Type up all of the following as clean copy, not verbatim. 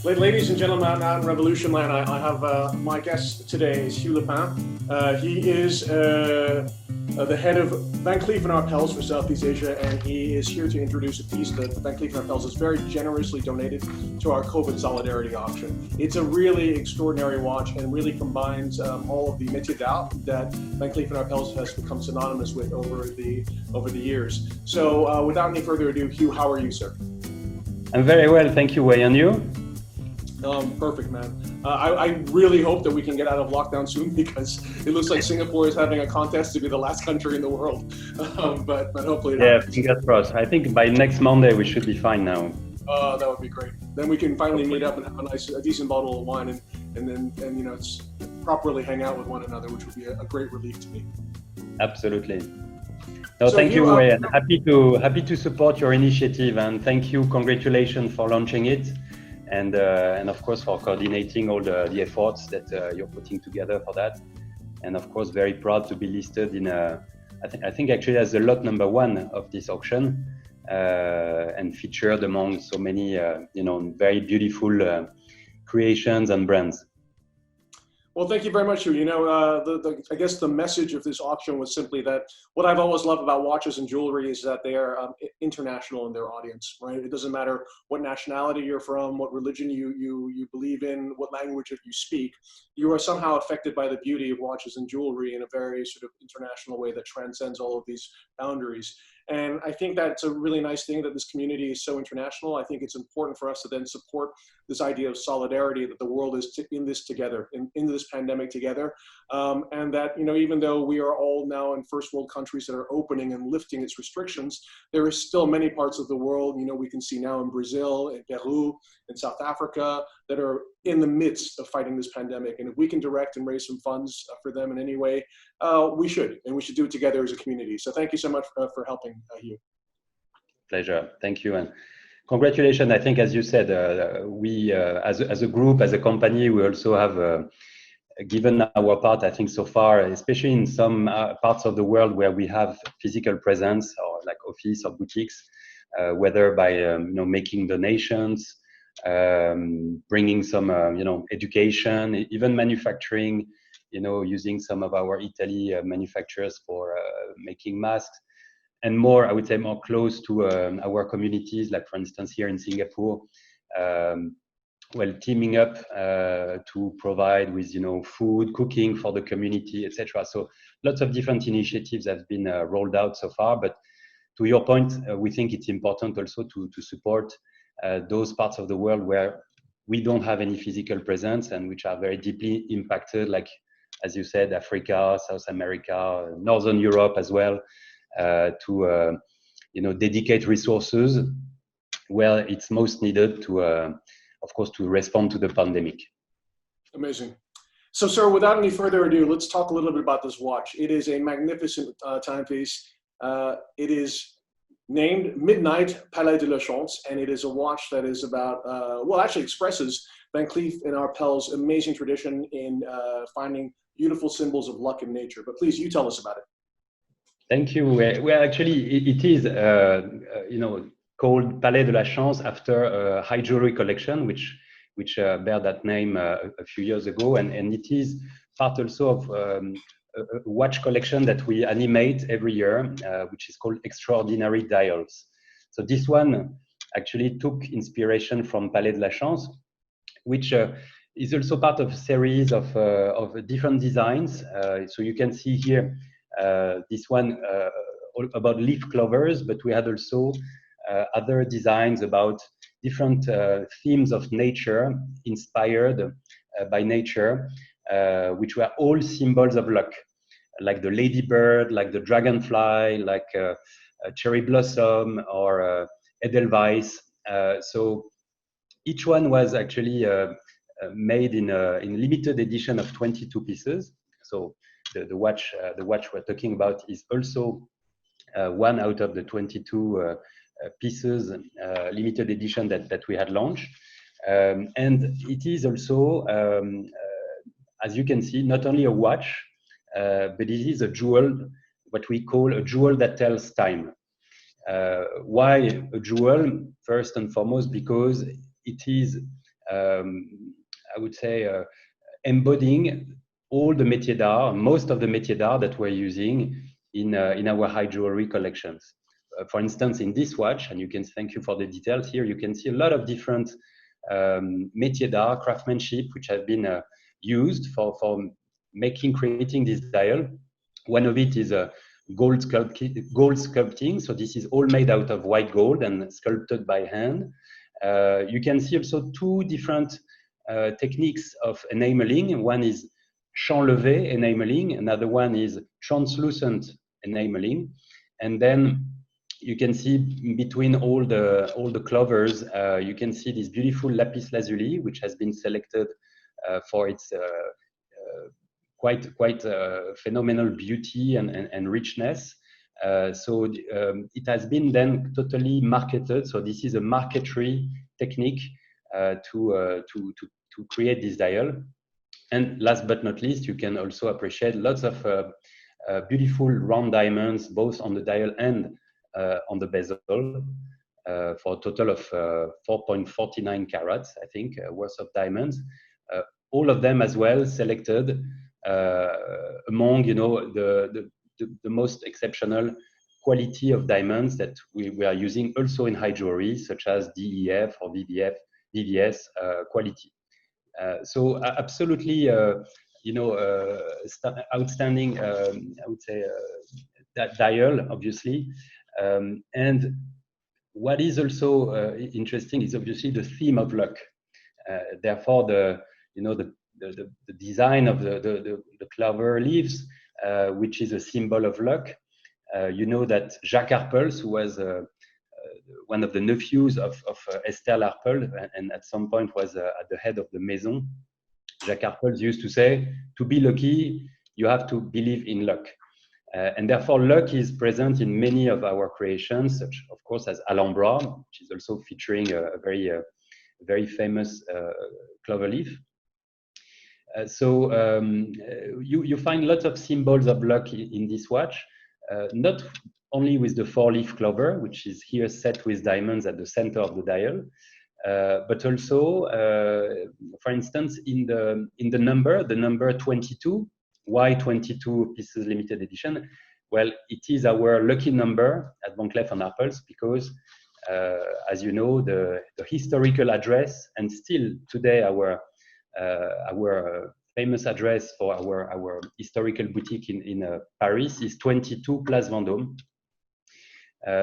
Ladies and gentlemen, out in Revolution Land, I have my guest today is Hugh Lepin. He is the head of Van Cleef & Arpels for Southeast Asia, and he is here to introduce a piece that Van Cleef & Arpels has very generously donated to our COVID Solidarity auction. It's a really extraordinary watch and really combines all of the métier d'art that Van Cleef & Arpels has become synonymous with over the years. So without any further ado, Hugh, how are you, sir? I'm very well, thank you, Wei, and you? Perfect, man. I really hope that we can get out of lockdown soon, because it looks like Singapore is having a contest to be the last country in the world. But hopefully not. Yeah, fingers crossed. I think by next Monday we should be fine now. That would be great. Then we can finally meet up and have a decent bottle of wine and it's properly hang out with one another, which would be a great relief to me. Absolutely. No, so thank you, Wei, and happy to support your initiative, and thank you, congratulations for launching it. And of course for coordinating all the efforts that you're putting together for that, and of course very proud to be listed in I think actually as the lot number 1 of this auction, and featured among so many very beautiful creations and brands. Well, thank you very much, Hugh. I guess the message of this auction was simply that what I've always loved about watches and jewelry is that they are international in their audience, right? It doesn't matter what nationality you're from, what religion you believe in, what language you speak. You are somehow affected by the beauty of watches and jewelry in a very sort of international way that transcends all of these boundaries. And I think that's a really nice thing that this community is so international. I think it's important for us to then support this idea of solidarity, that the world is in this together, in this pandemic together. And that, even though we are all now in first world countries that are opening and lifting its restrictions, there is still many parts of the world, we can see now in Brazil, in Peru, in South Africa, that are in the midst of fighting this pandemic. And if we can direct and raise some funds for them in any way, we should do it together as a community. So thank you so much for helping, Hugh. Pleasure, thank you. And congratulations. I think, as you said, we as a group, as a company, we also have given our part, I think, so far, especially in some parts of the world where we have physical presence, or like office or boutiques, whether by making donations, bringing some education, even manufacturing, using some of our Italy manufacturers for making masks, and more, I would say, more close to our communities, like for instance here in Singapore, teaming up to provide with food, cooking for the community, etc. So lots of different initiatives have been rolled out so far. But to your point, we think it's important also to support those parts of the world where we don't have any physical presence and which are very deeply impacted, like, as you said, Africa, South America, Northern Europe as well, to dedicate resources where it's most needed to, of course, to respond to the pandemic. Amazing. So, sir, without any further ado, let's talk a little bit about this watch. It is a magnificent timepiece. It is named Midnight Palais de la Chance, and it is a watch that is about, actually expresses Van Cleef & Arpels' amazing tradition in finding beautiful symbols of luck in nature. But please, you tell us about it. Thank you. Well, actually, it is, called Palais de la Chance after a high jewelry collection, which bear that name a few years ago, and it is part also of a watch collection that we animate every year, which is called Extraordinary Dials. So this one actually took inspiration from Palais de la Chance, which is also part of a series of different designs. So you can see here this one about leaf clovers, but we had also other designs about different themes of nature, inspired by nature, which were all symbols of luck, like the ladybird, like the dragonfly, like a cherry blossom, or Edelweiss. So each one was actually made in limited edition of 22 pieces. So the watch we're talking about is also one out of the 22 pieces limited edition that we had launched. And it is also, as you can see, not only a watch, but it is a jewel, what we call a jewel that tells time. Why a jewel? First and foremost, because it is I would say, embodying all the métiers d'art, most of the métiers d'art that we're using in our high jewelry collections. For instance, in this watch, and you can thank you for the details here, you can see a lot of different métiers d'art, craftsmanship, which have been used for creating this dial. One of it is a gold sculpting. So this is all made out of white gold and sculpted by hand. You can see also two different techniques of enameling. One is champ levé enameling, another one is translucent enameling. And then you can see between all the clovers, you can see this beautiful lapis lazuli, which has been selected for its quite phenomenal beauty and richness. So it has been then totally marketed. So this is a marquetry technique to create this dial. And last but not least, you can also appreciate lots of beautiful round diamonds, both on the dial and on the bezel, for a total of 4.49 carats, I think, worth of diamonds. All of them as well selected among, the most exceptional quality of diamonds that we are using also in high jewelry, such as DEF or VVS quality. So absolutely, outstanding, I would say, that dial, obviously. And what is also interesting is obviously the theme of luck. Therefore, the design of the clover leaves, which is a symbol of luck. You know that Jacques Arpels, who was one of the nephews of Esther Larpel, and at some point was at the head of the Maison. Jacques Arpels used to say, to be lucky, you have to believe in luck. And therefore, luck is present in many of our creations, such, of course, as Alhambra, which is also featuring a very famous clover leaf. So you find lots of symbols of luck in this watch, not only with the 4-leaf clover, which is here set with diamonds at the center of the dial, but also, for instance, in the number 22. Why 22 pieces limited edition? Well, it is our lucky number at Van Cleef & Arpels because, as you know, the historical address, and still today our famous address for our historical boutique in Paris is 22 Place Vendôme.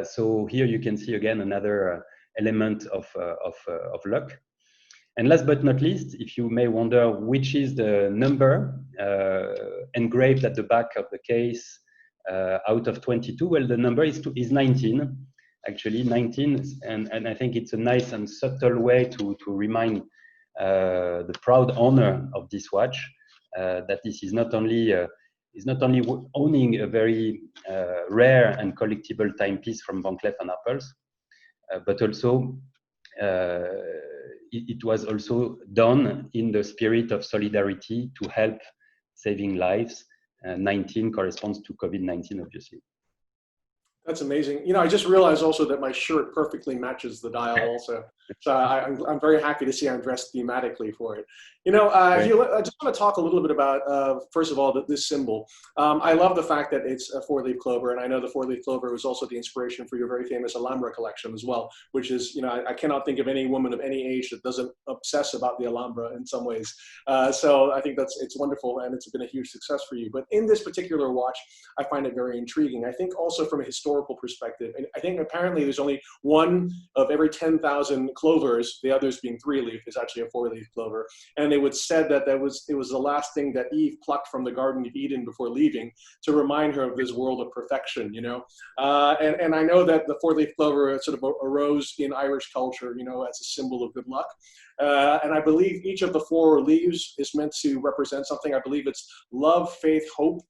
So here you can see again another element of luck. And last but not least, if you may wonder which is the number engraved at the back of the case out of 22, well, the number is 19, actually 19, and I think it's a nice and subtle way to remind the proud owner of this watch that this is not only owning a very rare and collectible timepiece from Van Cleef & Arpels, but also it was also done in the spirit of solidarity to help saving lives. 19 corresponds to COVID-19, obviously. That's amazing. I just realized also that my shirt perfectly matches the dial also. So I'm very happy to see I'm dressed thematically for it. Hugh, I just want to talk a little bit about, first of all, this symbol. I love the fact that it's a 4-leaf clover, and I know the 4-leaf clover was also the inspiration for your very famous Alhambra collection as well, which is, I cannot think of any woman of any age that doesn't obsess about the Alhambra in some ways. So I think it's wonderful, and it's been a huge success for you. But in this particular watch, I find it very intriguing. I think also from a historical perspective, and I think apparently there's only one of every 10,000 clovers, the others being 3-leaf, is actually a 4-leaf clover. And they would said that it was the last thing that Eve plucked from the Garden of Eden before leaving to remind her of this world of perfection, And I know that the 4-leaf clover sort of arose in Irish culture, as a symbol of good luck. And I believe each of the 4 leaves is meant to represent something. I believe it's love, faith, hope,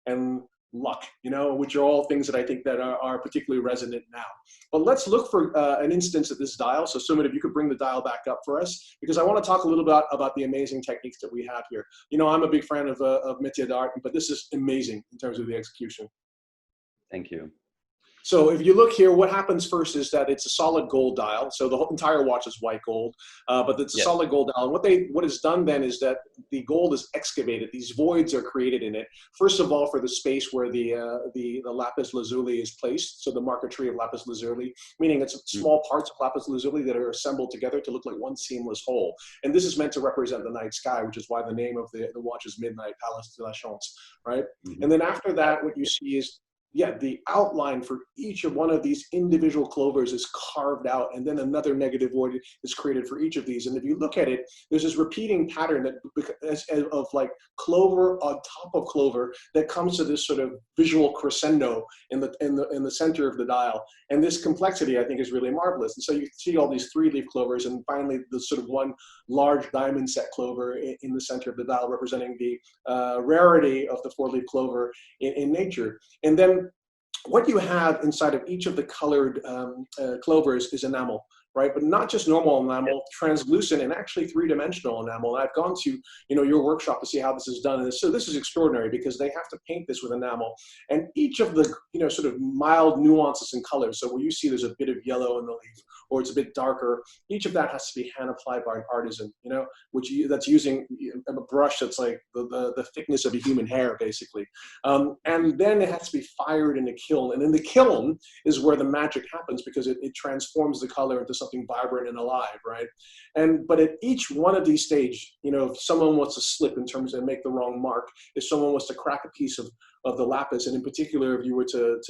and luck, which are all things that I think that are particularly resonant now. But let's look for an instance of this dial. So Sumit, if you could bring the dial back up for us, because I want to talk a little bit about the amazing techniques that we have here. I'm a big fan of métier d'art, but this is amazing in terms of the execution. Thank you. So if you look here, what happens first is that it's a solid gold dial. So the whole entire watch is white gold, but it's a solid gold dial. And what is done then is that the gold is excavated. These voids are created in it. First of all, for the space where the lapis lazuli is placed. So the marquetry of lapis lazuli, meaning it's small parts of lapis lazuli that are assembled together to look like one seamless whole. And this is meant to represent the night sky, which is why the name of the watch is Midnight Palace de la Chance, right? And then after that, what you see is the outline for each of one of these individual clovers is carved out, and then another negative void is created for each of these. And if you look at it, there's this repeating pattern of like clover on top of clover that comes to this sort of visual crescendo in the center of the dial. And this complexity, I think, is really marvelous. And so you see all these 3-leaf clovers, and finally the sort of one large diamond set clover in the center of the dial, representing the rarity of the 4-leaf clover in nature. And then what you have inside of each of the colored clovers is enamel, right? But not just normal enamel, translucent and actually 3-dimensional enamel. And I've gone to your workshop to see how this is done. And so this is extraordinary because they have to paint this with enamel. And each of the sort of mild nuances in colors. So where you see there's a bit of yellow in the leaf, or it's a bit darker, each of that has to be hand applied by an artisan, that's using a brush that's like the thickness of a human hair, basically. And then it has to be fired in a kiln. And in the kiln is where the magic happens, because it transforms the color into something vibrant and alive, right? But at each one of these stages, if someone wants to slip in terms of make the wrong mark, if someone wants to crack a piece of the lapis, and in particular, if you were to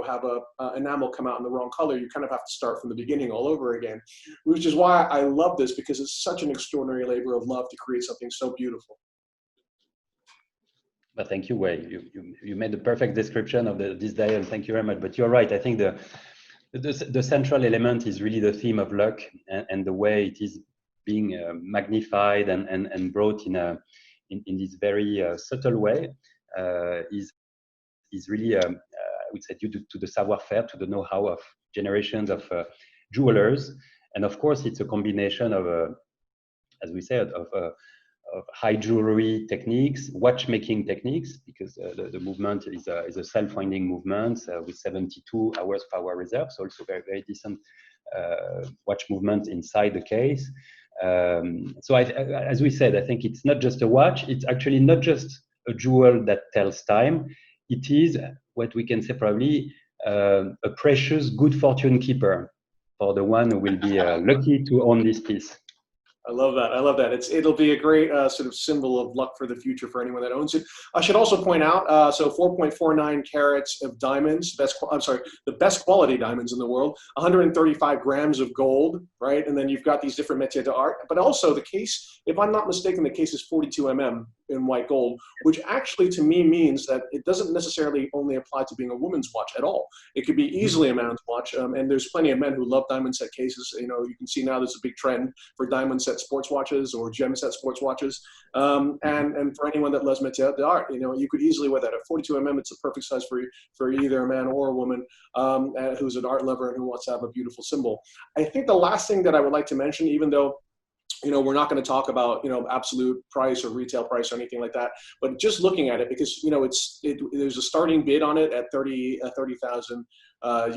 have a enamel come out in the wrong color, you kind of have to start from the beginning all over again, which is why I love this, because it's such an extraordinary labor of love to create something so beautiful. But thank you, Wei. You made the perfect description of this dial. Thank you very much. But you're right. I think the central element is really the theme of luck, and the way it is being magnified and brought in this very subtle way is really, I would say, due to the savoir-faire, to the know-how of generations of jewelers. And of course, it's a combination of, as we said, of high jewelry techniques, watchmaking techniques, because the movement is a self-winding movement with 72 hours power reserve, so also very, very decent watch movement inside the case. So as we said, I think it's not just a watch, it's actually not just a jewel that tells time, it is what we can say probably a precious good fortune keeper for the one who will be lucky to own this piece. I love that. I love that. It'll be a great sort of symbol of luck for the future for anyone that owns it. I should also point out, so 4.49 carats of diamonds, the best quality diamonds in the world, 135 grams of gold, right? And then you've got these different métiers d'art, but also the case, if I'm not mistaken, the case is 42 mm in white gold, which actually to me means that it doesn't necessarily only apply to being a woman's watch at all. It could be easily a man's watch, and there's plenty of men who love diamond set cases. You can see now there's a big trend for diamond set sports watches or gem set sports watches, and for anyone that loves métier d'art, you could easily wear that at 42 mm. It's a perfect size for either a man or a woman who's an art lover and who wants to have a beautiful symbol. I think the last thing that I would like to mention, even though we're not going to talk about absolute price or retail price or anything like that, but just looking at it, because there's a starting bid on it at $30,000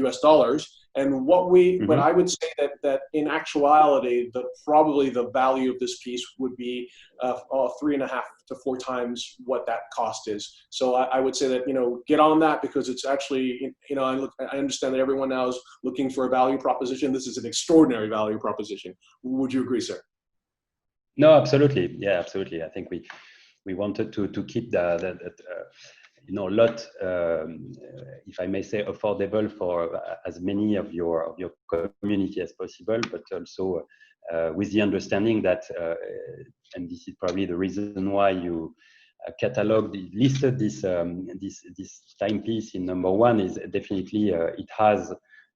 US dollars, and but I would say that in actuality, probably the value of this piece would be 3.5 to 4 times what that cost is. So I would say that get on that, because it's actually I understand that everyone now is looking for a value proposition. This is an extraordinary value proposition. Would you agree, sir? No, absolutely. Yeah, absolutely. I think we wanted to keep the lot, if I may say, affordable for as many of your community as possible, but also with the understanding that, and this is probably the reason why you listed this timepiece in number 1, is definitely it has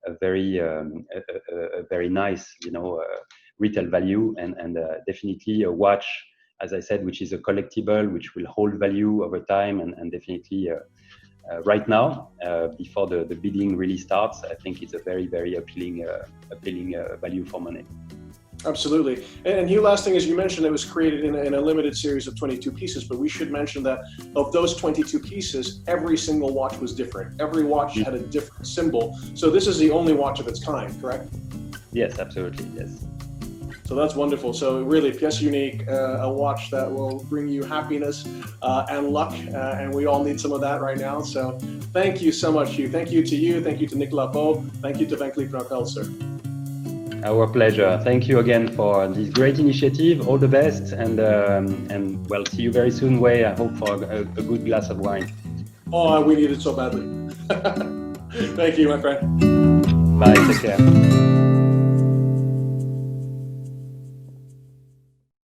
a very nice retail value, and definitely a watch, as I said, which is a collectible, which will hold value over time, and definitely right now, before the bidding really starts, I think it's a very, very appealing value for money. Absolutely. And Hugh, last thing is, you mentioned it was created in a limited series of 22 pieces, but we should mention that of those 22 pieces, every single watch was different. Every watch had a different symbol. So this is the only watch of its kind, correct? Yes, absolutely, yes. So that's wonderful. So really, pièce unique, a watch that will bring you happiness and luck, and we all need some of that right now. So thank you so much, Hugh. Thank you to you. Thank you to Nicolas Paul. Thank you to Van Cleef & Arpels, sir. Our pleasure. Thank you again for this great initiative. All the best, and we'll see you very soon. Wei, I hope for a good glass of wine. Oh, we need it so badly. Thank you, my friend. Bye. Take care.